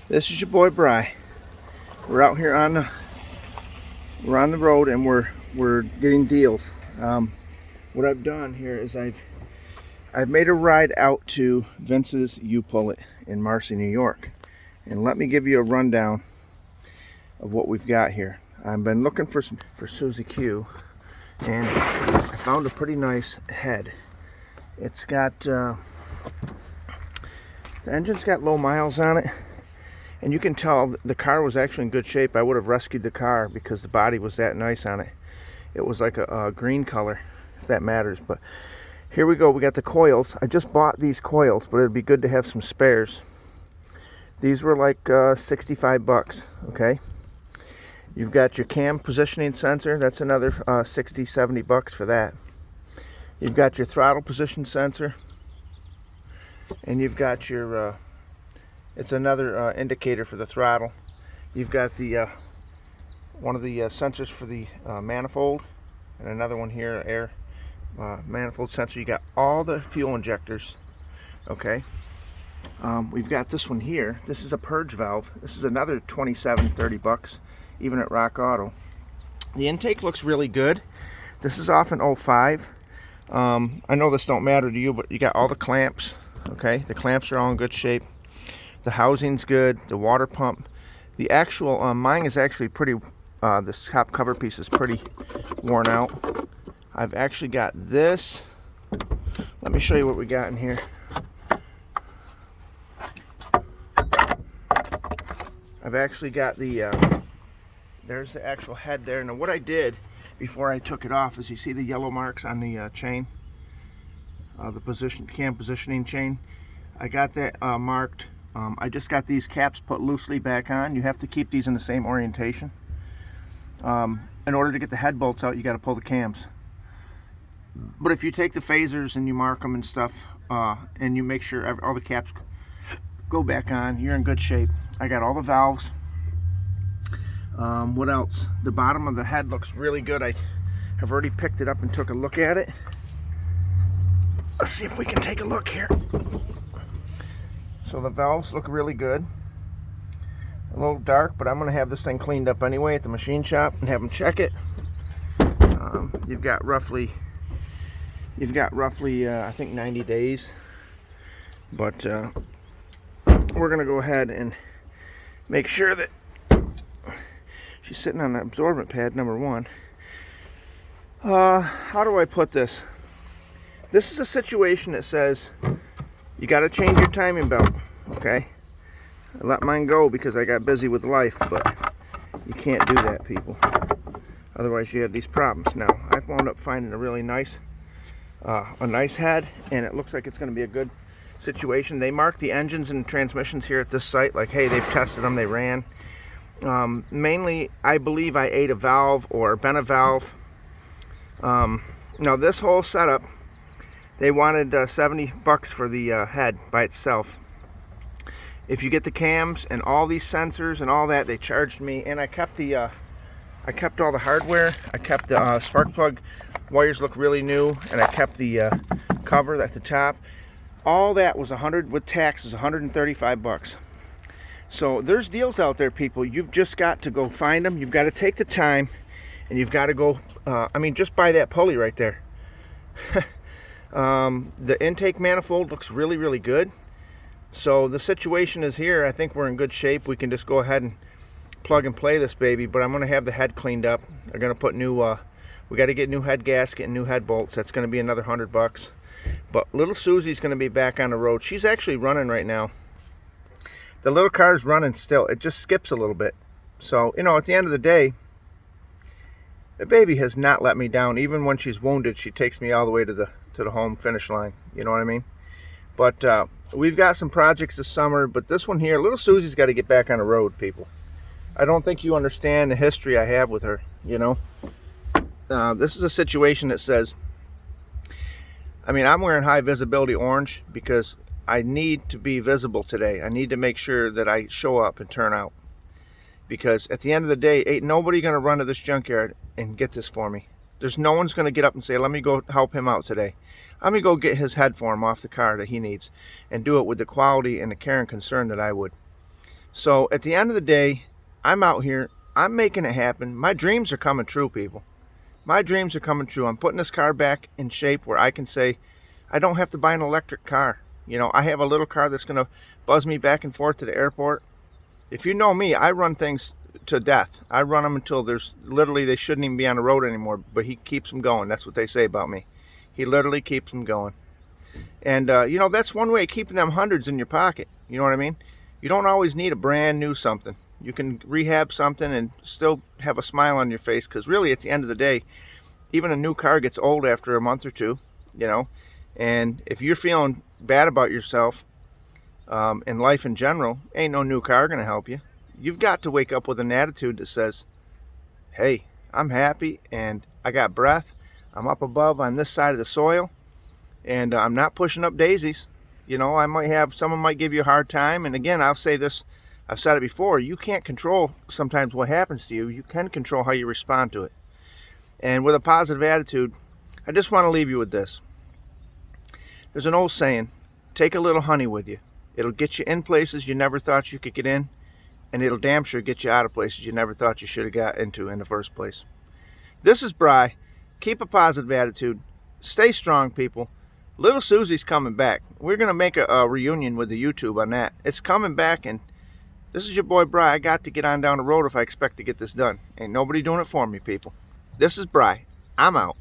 This is your boy Bry. We're out here on the road, and we're getting deals. What I've done here is I've made a ride out to Vince's U-Pull-It in Marcy, New York, and let me give you a rundown of what we've got here. I've been looking for Susie Q, and I found a pretty nice head. It's got the engine's got low miles on it. And you can tell the car was actually in good shape. I would have rescued the car because the body was that nice on it. It was like a green color, if that matters. But here we go. We got the coils. I just bought these coils, but it'd be good to have some spares. These were like 65 bucks, okay? You've got your cam positioning sensor. That's another 60, 70 bucks for that. You've got your throttle position sensor. And you've got your... it's another indicator for the throttle. You've got the one of the sensors for the manifold, and another one here, air manifold sensor. You got all the fuel injectors. Okay. We've got this one here. This is a purge valve. This is another 27, 30 bucks, even at Rock Auto. The intake looks really good. This is off an 05. I know this don't matter to you, but you got all the clamps. Okay, the clamps are all in good shape. The housing's good. The water pump. The actual mine is actually pretty. This top cover piece is pretty worn out. I've actually got this. Let me show you what we got in here. I've actually got the. There's the actual head there. Now what I did before I took it off is you see the yellow marks on the chain, the cam positioning chain. I got that marked. I just got these caps put loosely back on. You have to keep these in the same orientation. In order to get the head bolts out, you got to pull the cams. But if you take the phasers and you mark them and stuff, and you make sure all the caps go back on, you're in good shape. I got all the valves. What else? The bottom of the head looks really good. I have already picked it up and took a look at it. Let's see if we can take a look here. So the valves look really good. A little dark, but I'm going to have this thing cleaned up anyway at the machine shop and have them check it. You've got roughly I think 90 days. But we're going to go ahead and make sure that she's sitting on the absorbent pad, number one. How do I put this? This is a situation that says you got to change your timing belt, okay? I let mine go because I got busy with life, but you can't do that, people. Otherwise, you have these problems. Now, I've wound up finding a really nice, head, and it looks like it's going to be a good situation. They mark the engines and transmissions here at this site, like, hey, they've tested them, they ran. Mainly, I believe I ate a valve or bent a valve. Now, this whole setup, they wanted 70 bucks for the head by itself. If you get the cams and all these sensors and all that, they charged me, and I kept all the hardware. I kept the spark plug wires look really new, and I kept the cover at the top. All that was 100 with taxes, 135 bucks. So there's deals out there, people. You've just got to go find them. You've got to take the time, and you've got to go. Just buy that pulley right there. The intake manifold looks really, really good. So the situation is here. I think we're in good shape. We can just go ahead and plug and play this baby. But I'm going to have the head cleaned up. They're going to put new. We got to get new head gasket and new head bolts. That's going to be another 100 bucks. But little Susie's going to be back on the road. She's actually running right now. The little car's running still. It just skips a little bit. So at the end of the day, the baby has not let me down. Even when she's wounded, she takes me all the way to the home finish line. You know what I mean? But we've got some projects this summer. But this one here, little Susie's got to get back on the road, people. I don't think you understand the history I have with her. This is a situation that says, I'm wearing high visibility orange because I need to be visible today. I need to make sure that I show up and turn out. Because at the end of the day, ain't nobody going to run to this junkyard and get this for me. There's no one's going to get up and say, let me go help him out today. I'm going to go get his head for him off the car that he needs and do it with the quality and the care and concern that I would. So at the end of the day, I'm out here. I'm making it happen. My dreams are coming true, people. My dreams are coming true. I'm putting this car back in shape where I can say I don't have to buy an electric car. You know, I have a little car that's going to buzz me back and forth to the airport. If you know me, I run things to death. I run them until there's literally they shouldn't even be on the road anymore, but he keeps them going. That's what they say about me. He literally keeps them going. And you know, that's one way of keeping them hundreds in your pocket. You know what I mean? You don't always need a brand new something. You can rehab something and still have a smile on your face, because really at the end of the day, even a new car gets old after a month or two, you know. And if you're feeling bad about yourself in life in general, ain't no new car gonna help you. You've got to wake up with an attitude that says, hey, I'm happy and I got breath. I'm up above on this side of the soil, and I'm not pushing up daisies. You know, someone might give you a hard time. And again, I'll say this, I've said it before, you can't control sometimes what happens to you. You can control how you respond to it. And with a positive attitude, I just want to leave you with this. There's an old saying, take a little honey with you. It'll get you in places you never thought you could get in, and it'll damn sure get you out of places you never thought you should have got into in the first place. This is Bry. Keep a positive attitude. Stay strong, people. Little Susie's coming back. We're going to make a reunion with the YouTube on that. It's coming back, and this is your boy Bry. I got to get on down the road if I expect to get this done. Ain't nobody doing it for me, people. This is Bry. I'm out.